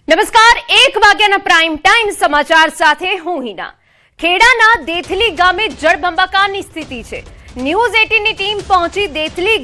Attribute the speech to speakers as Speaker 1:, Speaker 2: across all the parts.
Speaker 1: નમસ્કાર, 1 વાગ્યાના prime time સમાચાર સાથે હું હિના। ખેડાના દેથલી ગામે જળબંબાકારની સ્થિતિ છે। ન્યૂઝ 18 ની ટીમ પહોંચી દેથલી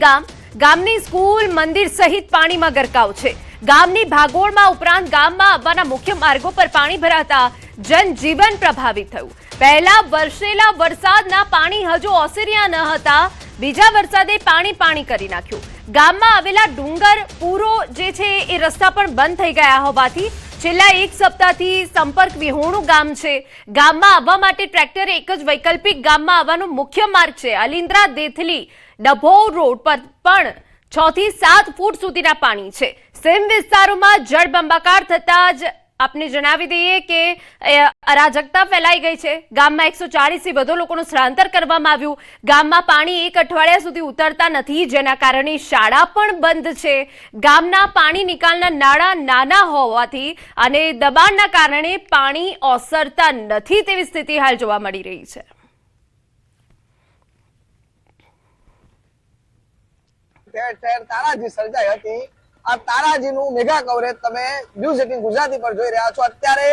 Speaker 1: ગામની સ્કૂલ, મંદિર સહિત પાણીમાં ગરકાવ છે। ગામની ભાગોળમાં ઉપરાંત ગામમાં આવવાના મુખ્ય માર્ગો પર પાણી ભરાતા જનજીવન પ્રભાવિત થયું। પહેલા વરસેલા વરસાદના પાણી હજુ ઓસર્યા ન હતા, બીજા વરસાદે પાણી કરી નાખ્યું। ગામમાં આવેલા ડુંગર પૂરો જે છે એ રસ્તા પણ બંધ થઈ ગયા હોવાથી છેલ્લા 1 સપ્તાહથી સંપર્ક વિહોણું ગામ છે। ગામમાં આવવા માટે ટ્રેક્ટર એક જ વૈકલ્પિક ગામમાં આવવાનો મુખ્ય માર્ગ છે। અલિન્દ્રા દેથલી ડભોર રોડ પર પણ 6 થી 7 ફૂટ સુધીના પાણી છે। સીમ વિસ્તારોમાં જળબંબાકાર થતા જ આપને જણાવી દઈએ કે અરાજકતા ફેલાઈ ગઈ છે। ગામમાં 140 થી વધુ લોકોનું સ્થળાંતર કરવામાં આવ્યું। ગામમાં પાણી 1 અઠવાડિયા સુધી ઉતરતા નથી, જેના કારણે શાળા પણ બંધ છે। ગામના પાણી નિકાલના નાળા નાના હોવાથી અને દબાણના કારણે પાણી ઓસરતા નથી તેવી સ્થિતિ હાલ જોવા મળી રહી છે।
Speaker 2: તારાજી સર્જાઈ હતી। આ તારાજીનું મેગા કવરેજ તમે ન્યૂઝ 18 ગુજરાતી પર જોઈ રહ્યા છો। અત્યારે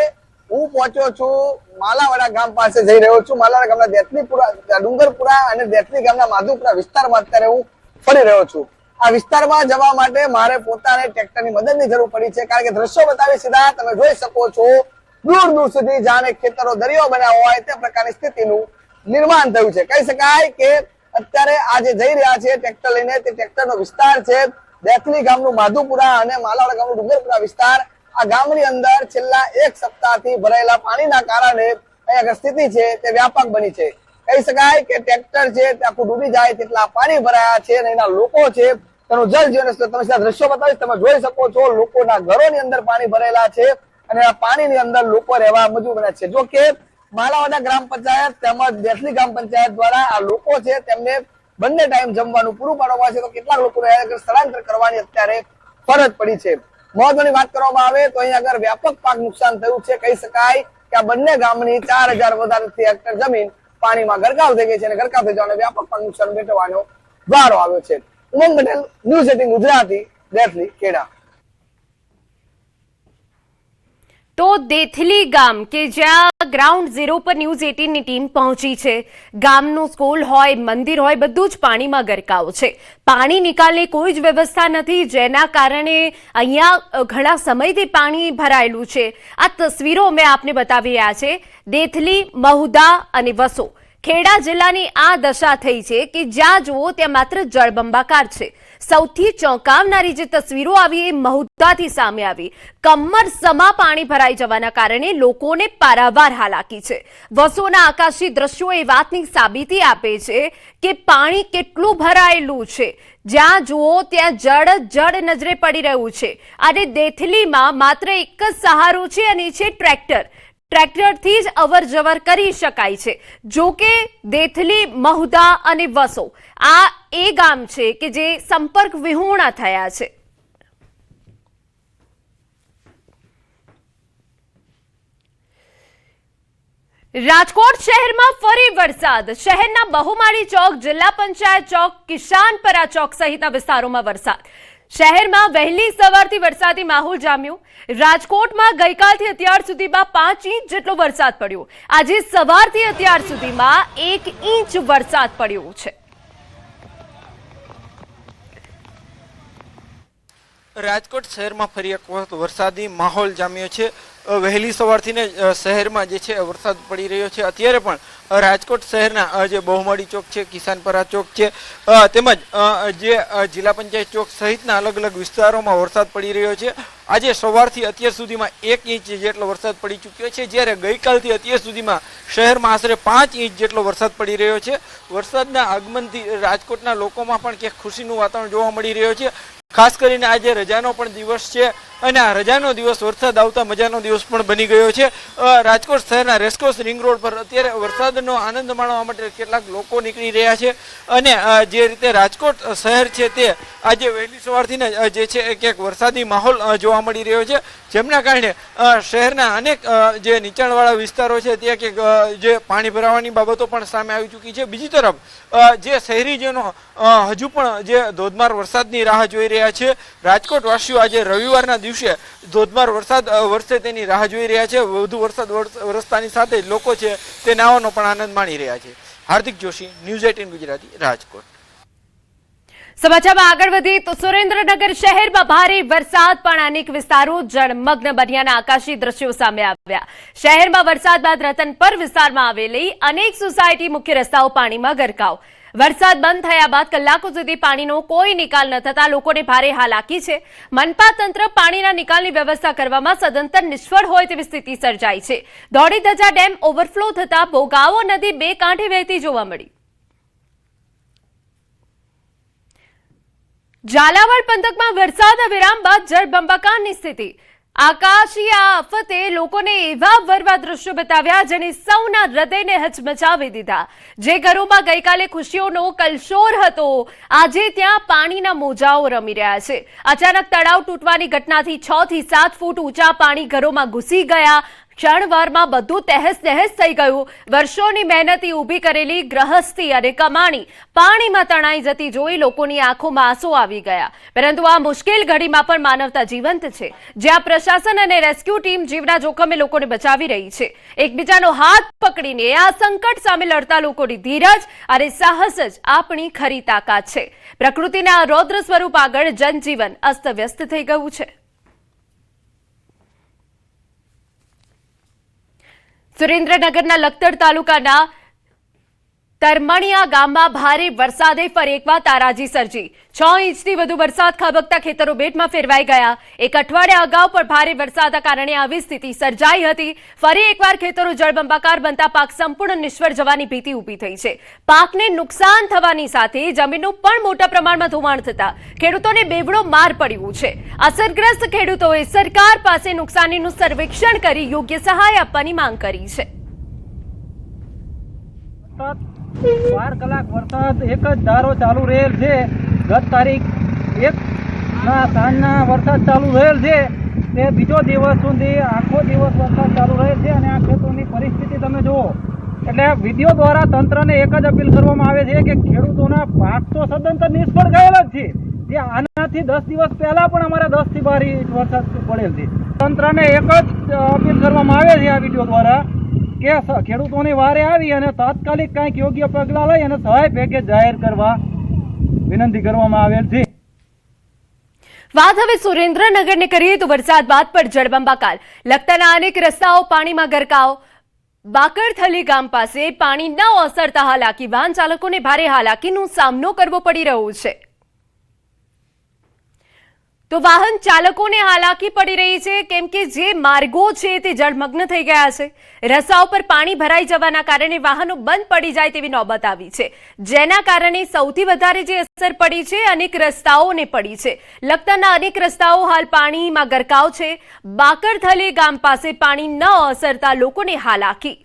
Speaker 2: હું પહોંચ્યો છું માલાવાડા ગામ પાસે જઈ રહ્યો છું। માલાવાડા ગામના દેથલીપુરા, ડુંગરપુરા અને દેથલી ગામના માધુપુરા વિસ્તારમાં અત્યારે હું ફરી રહ્યો છું। આ વિસ્તારમાં જવા માટે મારે પોતાને ટ્રેક્ટરની મદદની જરૂર પડી છે, કારણ કે દ્રશ્યો બતાવી સીધા તમે જોઈ શકો છો દૂર દૂર સુધી જાણે ખેતરો દરિયો બન્યા હોય તે પ્રકારની સ્થિતિનું નિર્માણ થયું છે। કહી શકાય કે અત્યારે આજે જઈ રહ્યા છે ટ્રેક્ટર લઈને, તે ટ્રેક્ટરનો વિસ્તાર છે દેથલી ગામનું માધુપુરા અને માલાવાડા ગામનું ડુંગરપુરા વિસ્તાર। આ ગામની અંદર છેલ્લા 1 સપ્તાહથી ભરાયેલા પાણીના કારણે અહીંયા સ્થિતિ છે તે વ્યાપક બની છે। કહી શકાય કે ટ્રેક્ટર છે તે આખું ડૂબી જાય તેટલા પાણી ભરાયા છે અને એના લોકો છે તેનું જલજીવન તમે સીધા દ્રશ્યો બતાવીશ, તમે જોઈ શકો છો લોકોના ઘરોની અંદર પાણી ભરેલા છે અને આ પાણીની અંદર લોકો રહેવા મજબૂર બન્યા છે। જો કે માલાવાડા ગ્રામ પંચાયત તેમજ દેથલી ગ્રામ પંચાયત દ્વારા આ લોકો છે તેમને બંને ટાઈમ જમવાનું પૂરું પાડવામાં આવે છે, તો કેટલાક લોકોને સ્થળાંતર કરવાની અત્યારે ફરજ પડી છે। મહત્વની વાત કરવામાં આવે તો અહીંયા આગળ વ્યાપક પાક નુકસાન થયું છે। કહી શકાય કે આ બંને ગામની 4000 વધારેથી હેક્ટર જમીન પાણીમાં ગરકાવ થઈ ગઈ છે અને ગરકાવ થઈ જવાને વ્યાપક પાક નુકસાન વેઠવાનો વારો આવ્યો છે। ઉમંગ પટેલ, ન્યૂઝ 18 ગુજરાતી, દેથલી, ખેડા।
Speaker 1: તો દેથલી ગામ કે જ્યાં ગ્રાઉન્ડ ઝીરો પર ન્યૂઝ 18 ની ટીમ પહોંચી છે, ગામનું સ્કૂલ હોય, મંદિર હોય, બધું જ પાણીમાં ગરકાવ છે। પાણી નિકાલની કોઈ જ વ્યવસ્થા નથી, જેના કારણે અહીંયા ઘણા સમયથી પાણી ભરાયેલું છે। આ તસવીરો અમે આપને બતાવી રહ્યા છે। દેથલી, મહુદા અને વસો, ખેડા જિલ્લાની આ દશા થઈ છે કે જ્યાં જુઓ ત્યાં માત્ર જળબંબાકાર છે। સૌથી ચોંકાવનારી જે તસવીરો આવી એ મહુદાથી સામે આવી। કમર સમા પાણી ભરાઈ જવાના કારણે લોકોને પારાવાર હાલાકી છે। વસોના આકાશી દ્રશ્યો એ વાતની સાબિતી આપે છે કે પાણી કેટલું ભરાયેલું છે। જ્યાં જુઓ ત્યાં જળ નજરે પડી રહ્યું છે અને દેથલીમાં માત્ર એક જ સહારો છે અને છે ટ્રેક્ટરથી જ અવર જવર કરી શકાય છે। જો કે દેથલી, મહુદા અને વસો આ એ ગામ છે કે જે સંપર્ક વિહોણા થયા છે। રાજકોટ શહેરમાં ફરી વરસાદ। શહેરના બહુમાળી ચોક, જિલ્લા પંચાયત ચોક, કિસાનપરા ચોક સહિતના વિસ્તારોમાં વરસાદ। શહેરમાં વહેલી સવારથી વરસાદી માહોલ જામ્યો। રાજકોટમાં ગઈકાલથી અત્યાર સુધીમાં 5 ઇંચ જેટલો વરસાદ પડ્યો। આજે સવારથી અત્યાર સુધીમાં 1 ઇંચ વરસાદ પડ્યો છે।
Speaker 3: રાજકોટ શહેરમાં ફરી એક વખત વરસાદી માહોલ જામ્યો છે। વહેલી સવારથી ને શહેરમાં જે છે વરસાદ પડી રહ્યો છે। અત્યારે પણ રાજકોટ શહેરના જે બહુમાળી ચોક છે, કિસાનપરા ચોક છે, તેમજ જે જિલ્લા પંચાયત ચોક સહિતના અલગ અલગ વિસ્તારોમાં વરસાદ પડી રહ્યો છે। આજે સવારથી અત્યાર સુધીમાં 1 ઇંચ જેટલો વરસાદ પડી ચૂક્યો છે, જ્યારે ગઈકાલથી અત્યાર સુધીમાં શહેરમાં આશરે 5 ઇંચ જેટલો વરસાદ પડી રહ્યો છે। વરસાદના આગમનથી રાજકોટના લોકોમાં પણ ક્યાંક ખુશીનું વાતાવરણ જોવા મળી રહ્યો છે। ખાસ કરીને આજે રજાનો પણ દિવસ છે અને આ રજાનો દિવસ વરસાદ આવતા મજાનો દિવસ પણ બની ગયો છે। રાજકોટ શહેરના રેસકોર્સ રિંગ રોડ પર અત્યારે વરસાદનો આનંદ માણવા માટે કેટલાક લોકો નીકળી રહ્યા છે અને જે રીતે રાજકોટ શહેર છે તે આજે વહેલી સવારથી જે છે ક્યાંક વરસાદી માહોલ જોવા મળી રહ્યો છે, જેમના કારણે શહેરના અનેક જે નીચાણવાળા વિસ્તારો છે ત્યાં ક્યાંક જે પાણી ભરાવાની બાબતો પણ સામે આવી ચૂકી છે। બીજી તરફ જે શહેરીજનો હજુ પણ જે ધોધમાર વરસાદની રાહ જોઈ રહ્યા છે। રાજકોટ વાસીઓ આજે રવિવારના દિવસે ધોધમાર વરસાદ વરસે તેની રાહ જોઈ રહ્યા છે। વધુ વરસાદ વરસતાની સાથે લોકો છે તે નાવાનો પણ આનંદ માણી રહ્યા છે। હાર્દિક જોશી, ન્યૂઝ 18 ગુજરાતી, રાજકોટ।
Speaker 1: સમાચારમાં આગળ વધીએ તો સુરેન્દ્રનગર શહેરમાં ભારે વરસાદ પણ અનેક વિસ્તારો જળમગ્ન બન્યાના આકાશી દ્રશ્યો સામે આવ્યા। શહેરમાં વરસાદ બાદ રતનપર વિસ્તારમાં આવેલી અનેક સોસાયટી મુખ્ય રસ્તાઓ પાણીમાં ગરકાવ। વરસાદ બંધ થયા બાદ કલાકો સુધી પાણીનો કોઈ નિકાલ ન થતા લોકોને ભારે હાલાકી છે। મનપા તંત્ર પાણીના નિકાલની વ્યવસ્થા કરવામાં સદંતર નિષ્ફળ હોય તેવી સ્થિતિ સર્જાઈ છે। દોડીધજા ડેમ ઓવરફ્લો થતા ભોગાવો નદી બે કાંઠે વહેતી જોવા મળી। ઝાલાવાડ પંથકમાં વરસાદના વિરામ બાદ જળબંબાકારની સ્થિતિ। આકાશી આફતે લોકોને એવા વરવા દ્રશ્યો બતાવ્યા જેને સૌના હૃદયને હચમચાવી દીધા। જે ઘરોમાં ગઈકાલે ખુશીઓનો કલશોર હતો, આજે ત્યાં પાણીના મોજાઓ રમી રહ્યા છે। અચાનક તળાવ તૂટવાની ઘટનાથી 6 થી 7 ફૂટ ઊંચા પાણી ઘરોમાં ઘૂસી ગયા। ક્ષણવારમાં બધું તહેસ નહેસ થઈ ગયું। વર્ષોની મહેનતી ઊભી કરેલી ગ્રહસ્થી અને કમાણી પાણીમાં તણાઈ જતી જોઈ લોકોની આંખોમાં આંસુ આવી ગયા। પરંતુ આ મુશ્કેલ ઘડીમાં પણ માનવતા જીવંત છે, જ્યાં પ્રશાસન અને રેસ્ક્યુ ટીમ જીવના જોખમે લોકોને બચાવી રહી છે। એકબીજાનો હાથ પકડીને આ સંકટ સામે લડતા લોકોની ધીરજ અને સાહસ જ આપણી ખરી તાકાત છે। પ્રકૃતિના રૌદ્ર સ્વરૂપ આગળ જનજીવન અસ્તવ્યસ્ત થઈ ગયું છે। સુરેન્દ્રનગરના લખતર તાલુકાના તરમણિયા ગામમાં ભારે વરસાદે ફરી એકવાર તારાજી સર્જી। 6 ઇંચથી વધુ વરસાદ ખાબકતા ખેતરો બેટમાં ફેરવાઈ ગયા। એક અઠવાડિયા અગાઉ પણ ભારે વરસાદના કારણે આવી સ્થિતિ સર્જાઈ હતી। ફરી એકવાર ખેતરો જળબંબાકાર બનતા પાક સંપૂર્ણ નિષ્ફળ જવાની ભીતિ ઊભી થઈ છે। પાકને નુકસાન થવાની સાથે જમીનનું પણ મોટા પ્રમાણમાં ધોવાણ થતા ખેડૂતોને બેવડો માર પડ્યું છે। અસરગ્રસ્ત ખેડૂતોએ સરકાર પાસે નુકસાનીનું સર્વેક્ષણ કરી યોગ્ય સહાય આપવાની માંગ કરી છે।
Speaker 4: 12 કલાક વરસાદ એક જ ધારો ચાલુ રહેલ છે। ગત તારીખ 1 ના સાંજના વરસાદ ચાલુ રહેલ છે તે બીજો દિવસ સુધી આખો દિવસ વરસાદ ચાલુ રહે છે અને આ ખેતરોની પરિસ્થિતિ તમે જુઓ। એટલે વિડીયો દ્વારા તંત્રને એક જ અપીલ કરવામાં આવે છે કે ખેડૂતોના પાક તો સદંતર નિષ્ફળ ગયેલ જ છે। જે આનાથી 10 દિવસ પહેલા પણ અમારે 10 થી 12 ઇંચ વરસાદ પડેલ છે। તંત્રને એક જ અપીલ કરવામાં આવે છે આ વિડીયો દ્વારા કે ખેડૂતોની વારે આવી અને તાત્કાલિક કંઈક યોગ્ય પગલાં લઈ અને સહાય પેકેજ જાહેર કરવા વિનંતી કરવામાં આવેલ છે।
Speaker 1: વાત હવે સુરેન્દ્રનગરની કરીએ તો વરસાદ બાદ પણ જળબંબાકાર। લખતરના અનેક રસ્તાઓ પાણીમાં ગરકાવ। બાકરથલી ગામ પાસે પાણી ન ઓસરતા હાલાકી, વાહન ચાલકોને ભારે હાલાકીનો સામનો કરવો પડી રહ્યો છે। તો વાહન ચાલકોને હાલાકી પડી રહી છે કેમ કે જે માર્ગો છે તે જળમગ્ન થઈ ગયા છે। રસ્તાઓ પર પાણી ભરાઈ જવાના કારણે વાહનો બંધ પડી જાય તેવી નોબત આવી છે, જેના કારણે સૌથી વધારે જે અસર પડી છે અનેક રસ્તાઓને પડી છે। લખતરના અનેક રસ્તાઓ હાલ પાણીમાં ગરકાવ છે। બાકરથલી ગામ પાસે પાણી ન ઓસરતા લોકોને હાલાકી।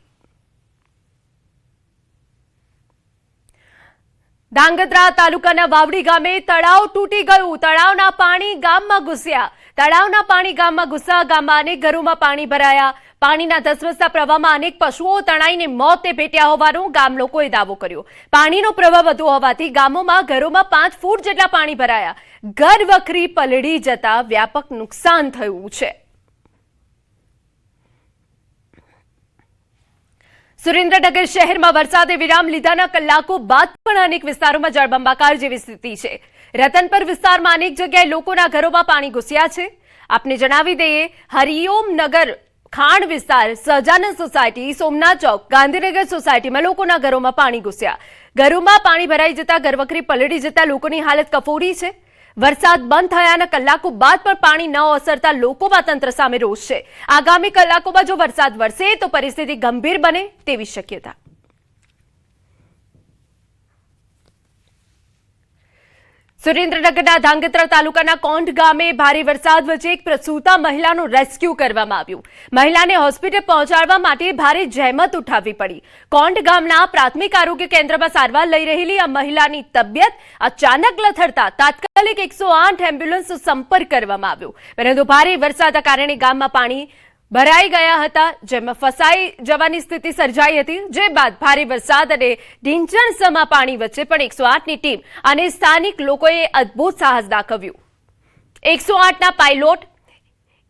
Speaker 1: ધાંગધ્રા તાલુકાના વાવડી ગામે તળાવ તૂટી ગયું। તળાવના પાણી ગામમાં ઘૂસ્યા। તળાવના પાણી ગામમાં ઘૂસ્યા, ગામમાં અનેક ઘરોમાં પાણી ભરાયા। પાણીના ધસમસતા પ્રવાહમાં અનેક પશુઓ તણાઈને મોતે ભેટ્યા હોવાનો ગામ લોકોએ દાવો કર્યો। પાણીનો પ્રવાહ વધુ હોવાથી ગામોમાં ઘરોમાં 5 ફૂટ જેટલા પાણી ભરાયા। ઘર વખરી પલળી જતા વ્યાપક નુકસાન થયું છે। સુરેન્દ્રનગર શહેરમાં વરસાદે વિરામ લીધાના કલાકો બાદ પણ અનેક વિસ્તારોમાં જળબંબાકાર જેવી સ્થિતિ છે। રતનપર વિસ્તારમાં અનેક જગ્યાએ લોકોના ઘરોમાં પાણી ઘૂસ્યા છે। આપને જણાવી દઈએ, હરિઓમ નગર ખાણ વિસ્તાર, સહજાનંદ સોસાયટી, સોમનાથ ચોક, ગાંધીનગર સોસાયટીમાં લોકોના ઘરોમાં પાણી ઘૂસ્યા। ઘરોમાં પાણી ભરાઈ જતા ઘરવખરી પલળી જતા લોકોની હાલત કફોડી છે। વરસાદ બંધ થયાના કલાકો બાદ પણ પાણી ન ઓસરતા લોકોમાં તંત્ર સામે રોષ છે। આગામી કલાકોમાં જો વરસાદ વરસે તો પરિસ્થિતિ ગંભીર બને તેવી શક્યતા। સુરેન્દ્રનગરના ધાંગધ્રા તાલુકાના કોંઢ ગામે ભારે વરસાદ વચ્ચે એક પ્રસૂતા મહિલાનું રેસ્ક્યુ કરવામાં આવ્યું। મહિલાને હોસ્પિટલ પહોંચાડવા માટે ભારે જહેમત ઉઠાવવી પડી। કોંઢ ગામના પ્રાથમિક આરોગ્ય કેન્દ્રમાં સારવાર લઈ રહેલી આ મહિલાની તબિયત અચાનક લથડતા તાત્કાલિક 108 એમ્બ્યુલન્સનો સંપર્ક કરવામાં આવ્યો, પરંતુ ભારે વરસાદના કારણે ગામમાં પાણી ભરાઈ ગયા હતા, જેમાં ફસાઈ જવાની સ્થિતિ સર્જાઈ હતી। જે બાદ ભારે વરસાદ અને ઢીંચણસમા પાણી વચ્ચે પણ 108ની ટીમ અને સ્થાનિક લોકોએ અદ્ભુત સાહસ દાખવ્યું। 108ના પાયલોટ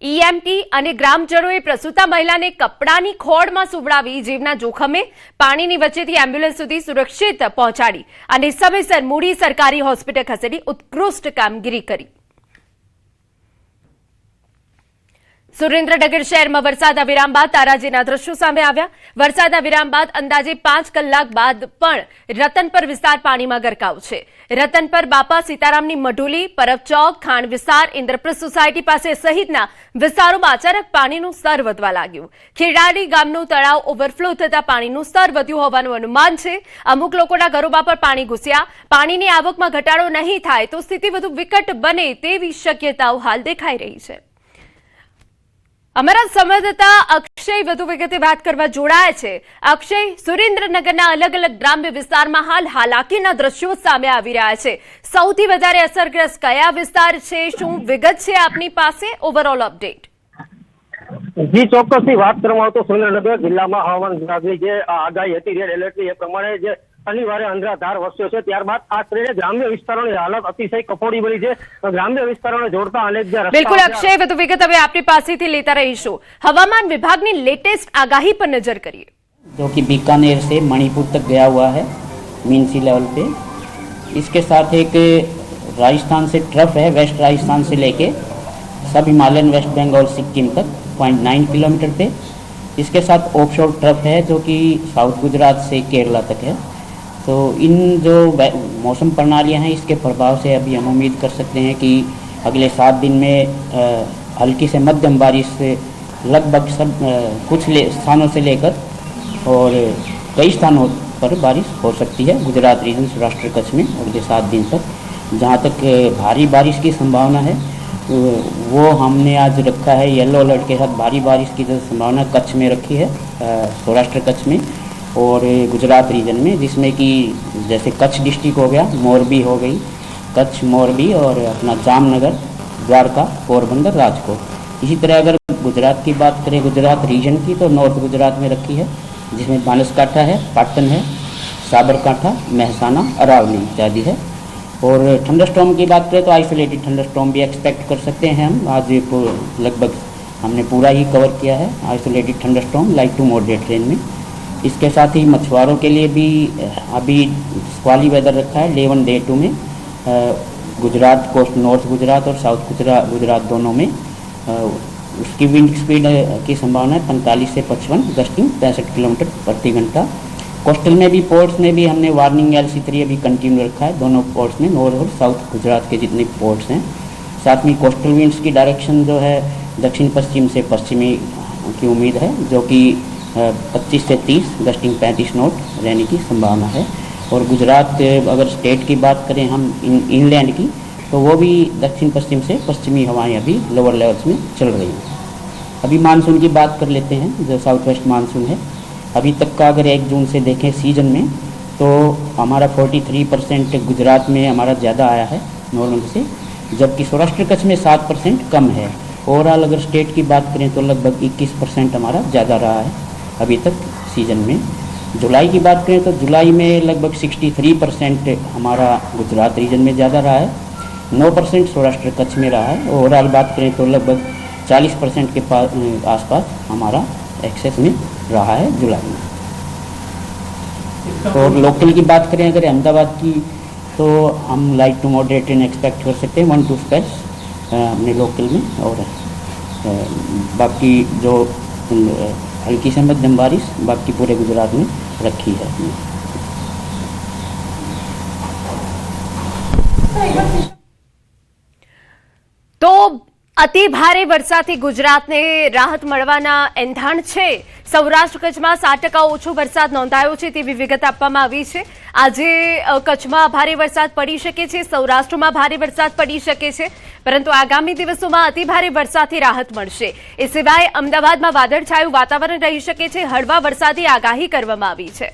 Speaker 1: ईएमटी અને ગ્રામજનોએ પ્રસૂતા મહિલાને કપડાની ખોળમાં સુવડાવી જીવના જોખમે પાણીની વચ્ચેથી એમ્બ્યુલન્સ સુધી સુરક્ષિત પહોંચાડી અને સમયસર મૂડી સરકારી હોસ્પિટલ ખસેડી ઉત્કૃષ્ટ કામગીરી કરી. સુરેન્દ્રનગર શહેરમાં વરસાદના વિરામ બાદ તારાજીના દ્રશ્યો સામે આવ્યા. વરસાદના વિરામ બાદ અંદાજે 5 કલાક બાદ પણ રતનપર વિસ્તાર પાણીમાં ગરકાવ છે. રતનપર બાપા સીતારામની મઢુલી, પરબ ચોક, ખાણ વિસ્તાર, ઇન્દ્રપ્રસ્થ સોસાયટી પાસે સહિતના વિસ્તારોમાં અચાનક પાણીનું સ્તર વધવા લાગ્યું. ખેડાડી ગામનું તળાવ ઓવરફ્લો થતા પાણીનું સ્તર વધ્યું હોવાનું અનુમાન છે. અમુક લોકોના ઘરોમાં પણ પાણી ઘૂસ્યા. પાણીની આવકમાં ઘટાડો નહીં થાય તો સ્થિતિ વધુ વિકટ બને તેવી શક્યતાઓ હાલ દેખાઈ રહી છે. અમારા સંવાદદાતા અક્ષય વધુ વિગતે વાત કરવા જોડાયા છે. અક્ષય, સુરેન્દ્રનગરના અલગ અલગ ગ્રામ્ય વિસ્તારમાં હાલ હાલાકીના દ્રશ્યો સામે આવી રહ્યા છે. સૌથી વધારે અસરગ્રસ્ત કયા વિસ્તાર છે? શું વિગત છે આપની પાસે? Overall update.
Speaker 5: જી, ચોક્કસની વાત કરવામાં આવે તો સુરેન્દ્રનગર જિલ્લામાં હવામાન વિભાગની જે આગાહી હતી રેડ એલર્ટની, એ પ્રમાણે જે શનિવારે અંધરાધાર વરસ્યો છે. ત્યારબાદ આશરે ગ્રામ્ય વિસ્તારોની હાલત અતિશય કફોડી બની છે. ગ્રામ્ય વિસ્તારોને જોડતા અનેક જે રસ્તા.
Speaker 1: બિલકુલ અક્ષય, વધુ વિગત હવે આપની પાસેથી લેતા રહીશું. હવામાન વિભાગની લેટેસ્ટ आगाही पर नजर करिए.
Speaker 6: जो कि बीकानेर से मणिपुर तक गया हुआ है मीन सी लेवल पे. इसके साथ एक राजस्थान से ट्रफ है, वेस्ट राजस्थान से लेके सब हिमालयन वेस्ट बंगाल सिक्किम तक 0.9 किलोमीटर पे. इसके साथ ऑफशोर ट्रफ है जो कि साउथ गुजरात से केरला तक है. तो इन जो मौसम प्रणालियाँ हैं, इसके प्रभाव से अभी हम उम्मीद कर सकते हैं कि अगले 7 दिन में हल्की से मध्यम बारिश से लगभग सब कुछ स्थानों से लेकर और कई स्थानों पर बारिश हो सकती है गुजरात रीजन, सौराष्ट्र कच्छ में अगले 7 दिन तक. जहाँ तक भारी बारिश की संभावना है वो हमने आज रखा है येलो अलर्ट के साथ. भारी बारिश की जो संभावना कच्छ में रखी है, सौराष्ट्र कच्छ में और गुजरात रीजन में, जिसमें कि जैसे कच्छ डिस्ट्रिक्ट हो गया, मोरबी हो गई, कच्छ मोरबी और अपना जामनगर, द्वारका, पोरबंदर, राजकोट. इसी तरह अगर गुजरात की बात करें, गुजरात रीजन की, तो नॉर्थ गुजरात में रखी है, जिसमें बनासकांठा है, पाटन है, साबरकांठा, महसाना, अरावली इत्यादि है. और थंडरस्टॉर्म की बात करें तो आइसोलेटेड थंडरस्टॉर्म भी एक्सपेक्ट कर सकते हैं हम. आज लगभग हमने पूरा ही कवर किया है isolated thunderstorm light to moderate range में. इसके साथ ही मछुआरों के लिए भी अभी स्क्वाली वेदर रखा है डे 1 डे 2 में. गुजरात कोस्ट, नॉर्थ गुजरात और साउथ गुजरात दोनों में उसकी विंड स्पीड की संभावना है 45 से 55, गस्टिंग 65 किलोमीटर प्रति घंटा. कोस्टल में भी, पोर्ट्स में भी हमने वार्निंग LC3 अभी कंटिन्यू रखा है दोनों पोर्ट्स में, नॉर्थ और साउथ गुजरात के जितने पोर्ट्स हैं. साथ में कोस्टल विंड्स की डायरेक्शन जो है दक्षिण पश्चिम से पश्चिमी की उम्मीद है, जो कि 25 से 30, गस्टिंग 35 नॉट रहने की संभावना है. और गुजरात अगर स्टेट की बात करें हम इनलैंड की, तो वो भी दक्षिण पश्चिम से पश्चिमी हवाएं अभी लोअर लेवल्स में चल रही हैं. अभी मानसून की बात कर लेते हैं. जो साउथ वेस्ट मानसून है, अभी तक का अगर 1 जून से देखें सीजन में, तो हमारा 43% गुजरात में हमारा ज़्यादा आया है नॉर्मल से, जबकि सौराष्ट्र कच्छ में 7% कम है. ओवरऑल अगर स्टेट की बात करें तो लगभग 21% हमारा ज़्यादा रहा है अभी तक सीजन में. जुलाई की बात करें तो जुलाई में लगभग 63% हमारा गुजरात रीजन में ज़्यादा रहा है, 9% सौराष्ट्र कच्छ में रहा है. ओवरऑल बात करें तो लगभग 40% के आसपास हमारा एक्सेस में रहा है जुलाई में. और लोकल की बात करें अगर अहमदाबाद की, तो हम light to moderate rain expect कर सकते हैं 1-2 स्पेल्स अपने लोकल में. और बाकी जो हल्की से मध्यम बारिश बाकी पूरे गुजरात में रखी है.
Speaker 1: તો અતિ ભારે વરસાદથી ગુજરાતને રાહત મળવાના એંધાણ છે. સૌરાષ્ટ્ર કચ્છમાં 7% ઓછો વરસાદ નોંધાયો છે તેવી વિગત આપવામાં આવી છે. આજે કચ્છમાં ભારે વરસાદ પડી શકે છે, સૌરાષ્ટ્રમાં ભારે વરસાદ પડી શકે છે, પરંતુ આગામી દિવસોમાં અતિ ભારે વરસાદથી રાહત મળશે. એ સિવાય અમદાવાદમાં વાદળછાયું વાતાવરણ રહી શકે છે. હળવા વરસાદની આગાહી કરવામાં આવી છે.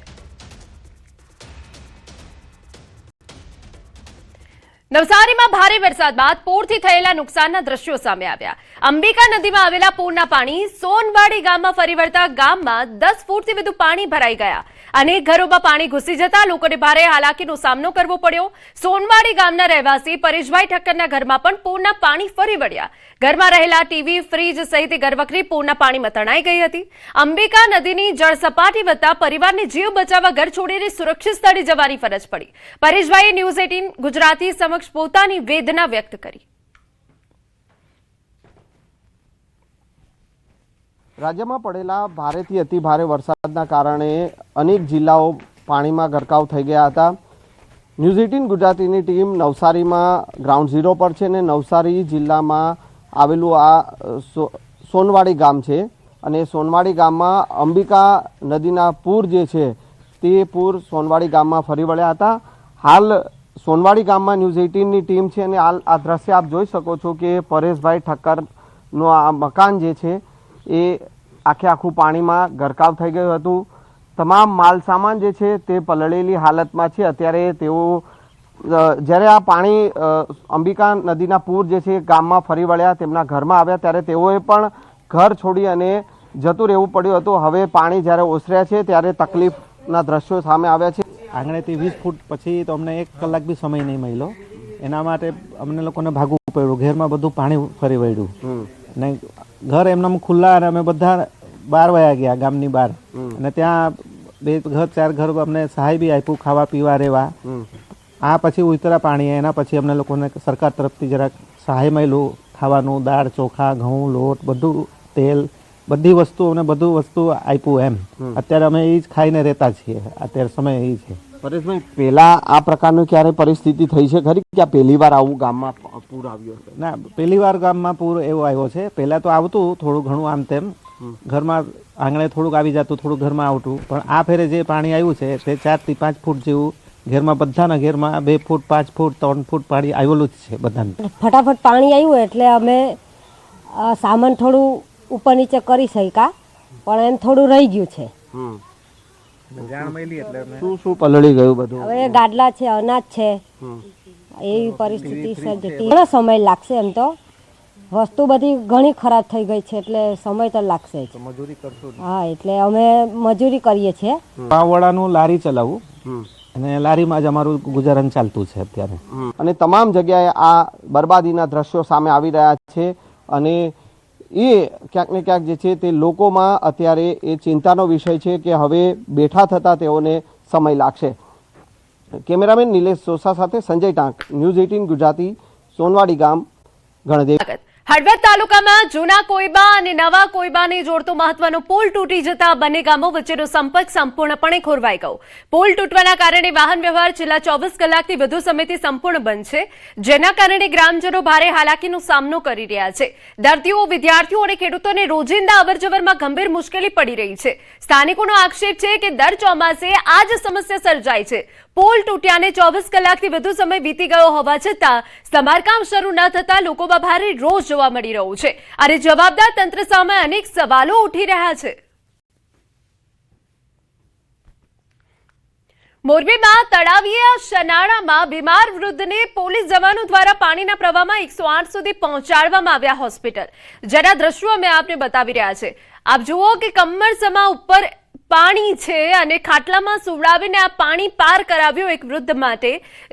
Speaker 1: નવસારીમાં ભારે વરસાદ બાદ પૂરથી થયેલા નુકસાનના દ્રશ્યો સામે આવ્યા. અંબિકા નદીમાં આવેલા પૂરના પાણી સોનવાડી ગામમાં ફરી વળતા ગામમાં 10 ફૂટથી વધુ પાણી ભરાઈ ગયા. અનેક ઘરોમાં પાણી ઘૂસી જતા લોકોને ભારે હાલાકીનો સામનો કરવો પડ્યો. સોનવાડી ગામના રહેવાસી પરેશભાઈ ઠક્કરના ઘરમાં પણ પૂરના પાણી ફરી વળ્યા. ઘરમાં રહેલા ટીવી, ફ્રીજ સહિત ઘરવખરી પૂરના પાણીમાં તણાઈ ગઈ હતી. અંબિકા નદીની જળસપાટી વધતા પરિવારને જીવ બચાવવા ઘર છોડીને સુરક્ષિત સ્થળે જવાની ફરજ પડી. પરેશભાઈએ ન્યૂઝ 18 ગુજરાતી સમક્ષ પોતાની વેદના વ્યક્ત કરી.
Speaker 7: રાજ્યમાં પડેલા ભારેથી અતિ ભારે વરસાદના કારણે અનેક જિલ્લાઓ પાણીમાં ગરકાવ થઈ ગયા હતા. ન્યૂઝ 18 ગુજરાતીની ટીમ નવસારીમાં ગ્રાઉન્ડ ઝીરો પર છે અને નવસારી જિલ્લામાં આવેલું આ સોનવાડી ગામ છે અને સોનવાડી ગામમાં અંબિકા નદીના પૂર જે છે તે પૂર સોનવાડી ગામમાં ફરી વળ્યા હતા. હાલ સોનવાડી ગામમાં ન્યૂઝ 18ની ટીમ છે અને હાલ આ દ્રશ્ય આપ જોઈ શકો છો કે પરેશભાઈ ઠક્કરનું આ મકાન જે છે એ આખું પાણીમાં ગરકાવ થઈ ગયું હતું. તમામ માલ સામાન જે છે તે પલળેલી હાલતમાં છે. અત્યારે તેઓ જ્યારે આ પાણી અંબિકા નદીના પૂર જે છે ગામમાં ફરી વળ્યા, તેમના ઘરમાં આવ્યા ત્યારે તેઓએ પણ ઘર છોડી અને જતું રહેવું પડ્યું હતું. હવે પાણી જ્યારે ઓસર્યા છે ત્યારે તકલીફના દ્રશ્યો સામે આવ્યા છે.
Speaker 8: આંગણેથી 20 ફૂટ પછી તો અમને 1 કલાક બી સમય નહીં મળ્યો. એના માટે અમને લોકોને ભાગવું પડ્યું. ઘરમાં બધું પાણી ફરી વળ્યું અને ઘર એમના ખુલ્લા અને અમે બધા બહાર વયા ગયા ગામની બહાર અને ત્યાં 2 ઘર 4 ઘર અમને સહાય બી આપ્યું, ખાવા પીવા રહેવા. આ પછી ઉતરા પાણી એના પછી અમને લોકોને સરકાર તરફથી જરાક સહાય મળ્યું, ખાવાનું દાળ ચોખા ઘઉં લોટ બધું તેલ બધી વસ્તુ અમને બધું વસ્તુ આપ્યું. એમ અત્યારે અમે એ જ ખાઈને રહેતા છીએ. અત્યારે સમય એ છે.
Speaker 7: પરેશભાઈ, પહેલા આ પ્રકારની ક્યારે પરિસ્થિતિ થઈ છે ખરી કે આ પહેલી વાર આવું ગામમાં પૂર આવ્યું?
Speaker 8: ના, પહેલી વાર ગામમાં પૂર એવો આવ્યો છે. પહેલા તો આવતું થોડું ઘણું આમ તેમ ઘરમાં આંગણે થોડુંક આવી જતું, થોડું ઘરમાં આવતું. પણ આ ફેરે જે પાણી આવ્યું છે તે 4 થી 5 ફૂટ જેવું ઘરમાં બધાના ઘરમાં 2 ફૂટ 5 ફૂટ 3 ફૂટ પાણી આવેલું જ છે બધાને.
Speaker 9: ફટાફટ પાણી આવ્યું એટલે અમે સામાન થોડું ઉપર નીચે કરી શક્યા, પણ એમ થોડું રહી ગયું છે.
Speaker 7: શું શું પલળી ગયું બધું?
Speaker 9: હવે ગાડલા છે, અનાજ છે, એવી પરિસ્થિતિ સર્જાતી. ઘણો સમય લાગશે. એમ તો વસ્તુ બધી ઘણી ખરાબ થઈ ગઈ છે એટલે સમય તો લાગશે જ.
Speaker 8: મજૂરી કરશું.
Speaker 9: હા, એટલે અમે મજૂરી કરીએ છીએ.
Speaker 8: પાવવાળાનું લારી ચલાવું અને લારીમાં જ અમારું ગુજારણ ચાલતું છે અત્યારે.
Speaker 7: અને તમામ જગ્યાએ આ બરબાદીના દ્રશ્યો સામે આવી રહ્યા છે અને એ ક્યાંક ને ક્યાંક જે છે તે લોકોમાં અત્યારે એ ચિંતાનો વિષય છે કે હવે બેઠા થતા તેઓને સમય લાગશે. કેમેરામેન નિલેશ સોસા સાથે સંજય ટાંક, ન્યૂઝ 18 ગુજરાતી, સોનવાડી ગામ, ગણદેવ.
Speaker 1: હળવદ તાલુકામાં જૂના કોઈબા અને નવા કોઈબાને જોડતો મહત્વનો પુલ તૂટી જતા બંને ગામો વચ્ચેનો સંપર્ક સંપૂર્ણપણે ખોરવાઈ ગયો. પુલ તૂટવાના કારણે વાહન વ્યવહાર છેલ્લા 24 કલાકથી વધુ સમયથી સંપૂર્ણ બંધ છે, જેના કારણે ગ્રામજનો ભારે હાલાકીનો સામનો કરી રહ્યા છે. દર્દીઓ, વિદ્યાર્થીઓ અને ખેડૂતોને રોજિંદા અવરજવરમાં ગંભીર મુશ્કેલી પડી રહી છે. સ્થાનિકોનો આક્ષેપ છે કે દર ચોમાસે આ જ સમસ્યા સર્જાય છે. પુલ તૂટ્યાને 24 કલાકથી વધુ સમય વીતી ગયો હોવા છતાં સમારકામ શરૂ ન થતા લોકોમાં ભારે રોષ જોવા મળી રહ્યો છે અને જવાબદાર તંત્ર સામે અનેક સવાલો ઉઠી રહ્યા છે. મોરબીમાં તળાવિયા શનાળામાં બીમાર વૃદ્ધને પોલીસ જવાનો દ્વારા પાણીના પ્રવાહમાં 108 સુધી પહોંચાડવામાં આવ્યા હોસ્પિટલ. જેના દ્રશ્યો અમે આપને બતાવી રહ્યા છે. આપ જુઓ કે કમરસમા ઉપર પાણી છે અને ખાટલામાં સુવડાવીને આ પાણી પાર કરાવ્યું એક વૃદ્ધ માટે,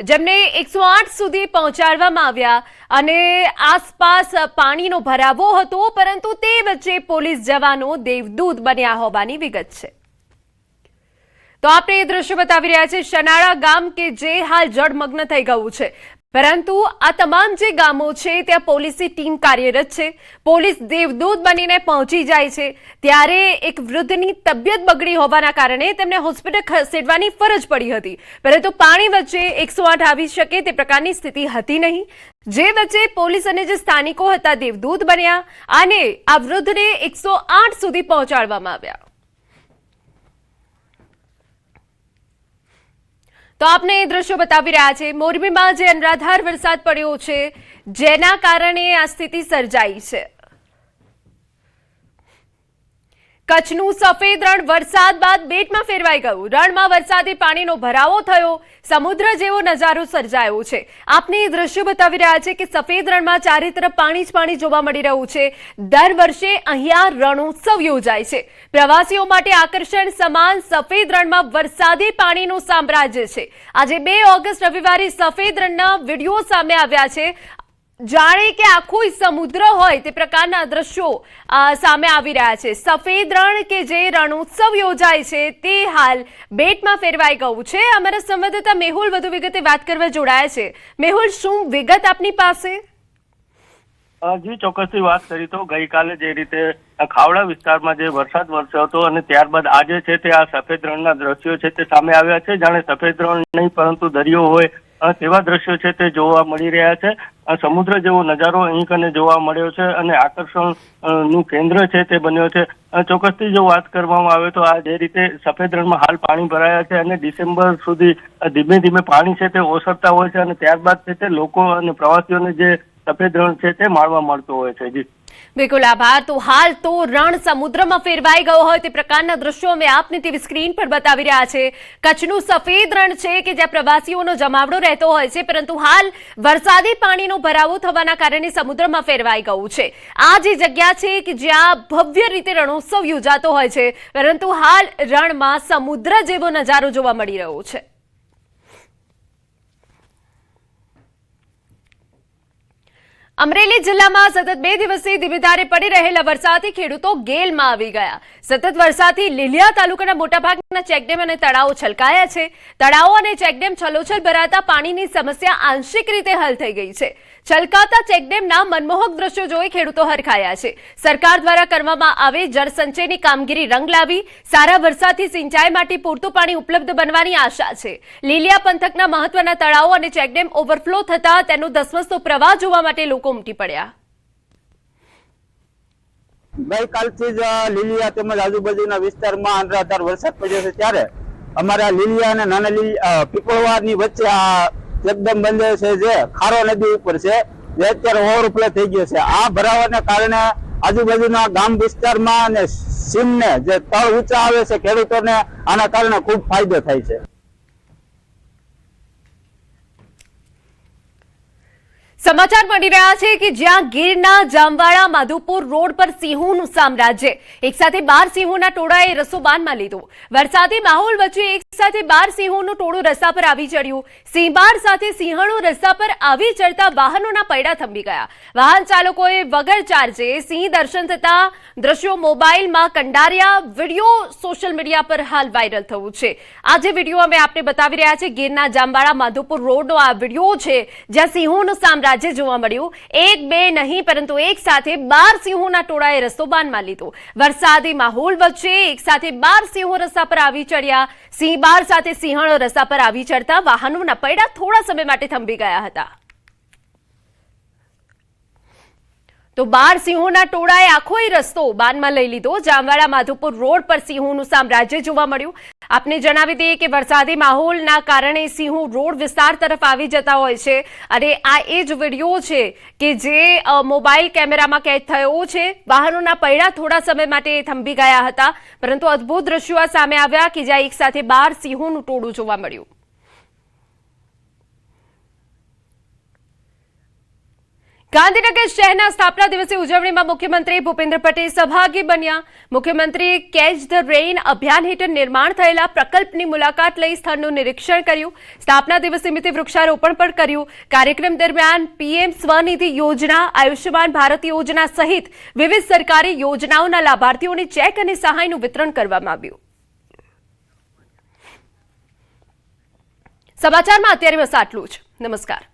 Speaker 1: જેમને 108 સુધી પહોંચાડવામાં આવ્યા અને આસપાસ પાણીનો ભરાવો હતો, પરંતુ તે વચ્ચે પોલીસ જવાનો દેવદૂત બન્યા હોવાની વિગત છે. તો આપણે એ દ્રશ્ય બતાવી રહ્યા છે શનાળા ગામ કે જે હાલ જળમગ્ન થઈ ગયું છે, પરંતુ આ તમામ જે ગામો છે ત્યાં પોલીસની ટીમ કાર્યરત છે. પોલીસ દેવદૂત બનીને પહોંચી જાય છે ત્યારે એક વૃદ્ધની તબિયત બગડી હોવાના કારણે તેમને હોસ્પિટલ ખસેડવાની ફરજ પડી હતી, પરંતુ પાણી વચ્ચે 108 આવી શકે તે પ્રકારની સ્થિતિ હતી નહીં, જે વચ્ચે પોલીસ અને જે સ્થાનિકો હતા દેવદૂત બન્યા અને આ વૃદ્ધને 108 સુધી પહોંચાડવામાં આવ્યા. તો આપને એ દ્રશ્યો બતાવી રહ્યા છે. મોરબીમાં જે અનરાધાર વરસાદ પડ્યો છે જેના કારણે આ સ્થિતિ સર્જાઈ છે. કચ્છનું સફેદ રણ વરસાદ બાદ બેટમાં ફેરવાઈ ગયું. રણમાં વરસાદી પાણીનો ભરાવો થયો, સમુદ્ર જેવો નજારો સર્જાયો છે. આપને એ દ્રશ્યો બતાવી રહ્યા છે કે સફેદ રણમાં ચારે તરફ પાણી જ પાણી જોવા મળી રહ્યું છે. દર વર્ષે અહીંયા રણોત્સવ યોજાય છે. પ્રવાસીઓ માટે આકર્ષણ સમાન સફેદ રણમાં વરસાદી પાણીનું સામ્રાજ્ય છે. આજે 2 ઓગસ્ટ રવિવારે સફેદ રણના વિડીયો સામે આવ્યા છે. જાણે કે આખું સમુદ્ર હોય તે પ્રકારના દ્રશ્યો સામે આવી રહ્યા છે. સફેદ રણ કે જે રણોત્સવ યોજાય છે તે હાલ બેટમાં ફેરવાઈ ગયું છે. અમારા સંવાદદાતા મેહુલ વધુ વિગતે વાત કરવા જોડાયા છે. મેહુલ, શું વિગત આપની પાસે?
Speaker 10: જી, ચોક્કસથી વાત કરી તો ગઈકાલે જે રીતે ખાવડા વિસ્તારમાં જે વરસાદ વરસ્યો હતો અને ત્યારબાદ આજે છે તે આ સફેદ રણના દ્રશ્યો છે તે સામે આવ્યા છે. જાણે સફેદ રણ નહીં પરંતુ દરિયો હોય તેવા દ્રશ્યો છે તે જોવા મળી રહ્યા છે. સમુદ્ર જેવો નજારો અહીં કને જોવા મળ્યો છે અને આકર્ષણ નું કેન્દ્ર છે તે બન્યો છે. ચોક્કસથી જો વાત કરવામાં આવે તો આ જે રીતે સફેદ રણમાં હાલ પાણી ભરાયા છે અને ડિસેમ્બર સુધી ધીમે ધીમે પાણી છે તે ઓસરતા હોય છે અને ત્યારબાદ છે તે લોકો અને પ્રવાસીઓને જે સફેદ રણ છે તે માણવા મળતો હોય છે. જી
Speaker 1: બિલકુલ, આભાર. તો હાલ તો રણ સમુદ્રમાં ફેરવાઈ ગયો હોય તે પ્રકારના દ્રશ્યો અમે આપની ટીવી સ્ક્રીન પર બતાવી રહ્યા છે. કચ્છનું સફેદ રણ છે કે જ્યાં પ્રવાસીઓનો જમાવડો રહેતો હોય છે, પરંતુ હાલ વરસાદી પાણીનો ભરાવો થવાના કારણે સમુદ્રમાં ફેરવાઈ ગયું છે. આ જે જગ્યા છે કે જ્યાં ભવ્ય રીતે રણોત્સવ યોજાતો હોય છે, પરંતુ હાલ રણમાં સમુદ્ર જેવો નજારો જોવા મળી રહ્યો છે. અમરેલી જિલ્લામાં સતત 2 દિવસથી ધીમીધારે પડી રહેલા વરસાદથી ખેડૂતો ગેલમાં આવી ગયા. સતત વરસાદથી લીલિયા તાલુકાના મોટાભાગના ચેકડેમ અને તળાવો છલકાયા છે. તળાવો અને ચેકડેમ છલોછલ ભરાતા પાણીની સમસ્યા આંશિક રીતે હલ થઈ ગઈ છે. છલકાતા ચેકડેમના મનમોહક દ્રશ્યો જોઈ ખેડૂતો હરખાયા છે. સરકાર દ્વારા કરવામાં આવે જળસંચયની કામગીરી રંગ લાવી. સારા વરસાદથી સિંચાઈ માટે પૂરતું પાણી ઉપલબ્ધ બનવાની આશા છે. લીલિયા પંથકના મહત્વના તળાવો અને ચેકડેમ ઓવરફ્લો થતા તેનો ધસમસતો પ્રવાહ જોવા માટે લોકો ઉમટી પડ્યા.
Speaker 11: ગઈકાલથી જ લીલિયા તેમજ આજુબાજુના વિસ્તારમાં અનરાધાર વરસાદ પડ્યો છે, ત્યારે અમારા લીલિયા અને નાના પીપળવાની વચ્ચે આ એકદમ બંધ છે જે ખારો નદી ઉપર છે, જે અત્યારે ઓવરફ્લો થઈ ગયો છે. આ ભરાવાને કારણે આજુબાજુના ગામ વિસ્તારમાં અને સીમને જે તળ ઊંચા આવે છે, ખેડૂતોને આના કારણે ખૂબ ફાયદો થાય છે.
Speaker 1: સમાચાર મળી રહ્યા છે કે જ્યાં ગીરના જામવાડા માધુપુર રોડ પર સિંહોનું સામ્રાજ્ય, એક સાથે 12 સિંહોના ટોળાએ રસ્તો બાનમાં લીધો. વરસાદી માહોલ વચ્ચે એક સાથે 12 સિંહોનું ટોળું રસ્તા પર આવી ચડ્યું. સિંહબાર સાથે સિંહણો રસ્તા પર આવી ચડતા વાહનોના પૈડા થંભી ગયા. વાહન ચાલકોએ વગર ચાર્જે સિંહ દર્શન થતા દ્રશ્યો મોબાઈલમાં કંડાર્યા. વિડીયો સોશિયલ મીડિયા પર હાલ વાયરલ થયું છે. આ જે વિડીયો અમે આપને બતાવી રહ્યા છે, ગીરના જામવાડા માધુપુર રોડનો આ વિડીયો છે, જ્યાં સિંહોનું સામ્રાજ્ય જોવા મળ્યું. 1 2 નહીં પરંતુ એક સાથે 12 સિંહોના ટોળાએ રસ્તો બાનમાં લીધો. વરસાદી માહોલ વચ્ચે એક સાથે 12 સિંહો રસ્તા પર આવી ચડ્યા. સિંહબાર સાથે સિંહણો રસ્તા પર આવી ચડતા વાહનોના પૈડા થોડા સમય માટે થંભી ગયા હતા. તો 12 સિંહોના ટોળાએ આખો રસ્તો બાનમાં લઈ લીધો. જામવાડા માધુપુર રોડ પર સિંહોનું સામ્રાજ્ય જોવા મળ્યું. આપને જણાવી દઈએ કે વરસાદી માહોલના કારણે સિંહો રોડ વિસ્તાર તરફ આવી જતા હોય છે, અને આ એ જ વિડીયો છે કે જે મોબાઈલ કેમેરામાં કેદ થયો છે. વાહનોના પૈડા થોડા સમય માટે થંભી ગયા હતા, પરંતુ અદભુત દ્રશ્યો સામે આવ્યા કે જ્યાં એક સાથે 12 સિંહોનું ટોળું જોવા મળ્યું. ગાંધીનગર શહેરના સ્થાપના દિવસે ઉજવણીમાં મુખ્યમંત્રી ભૂપેન્દ્ર પટેલ સહભાગી બન્યા. મુખ્યમંત્રીએ કેચ ધ રેઇન અભિયાન હેઠળ નિર્માણ થયેલા પ્રકલ્પની મુલાકાત લઈ સ્થળનું નિરીક્ષણ કર્યું. સ્થાપના દિવસ નિમિત્તે વૃક્ષારોપણ પણ કર્યું. કાર્યક્રમ દરમિયાન પીએમ સ્વનિધિ યોજના, આયુષ્યમાન ભારત યોજના સહિત વિવિધ સરકારી યોજનાઓના લાભાર્થીઓને ચેક અને સહાયનું વિતરણ કરવામાં આવ્યું. સમાચારમાં અત્યારે બસ આટલું જ. નમસ્કાર.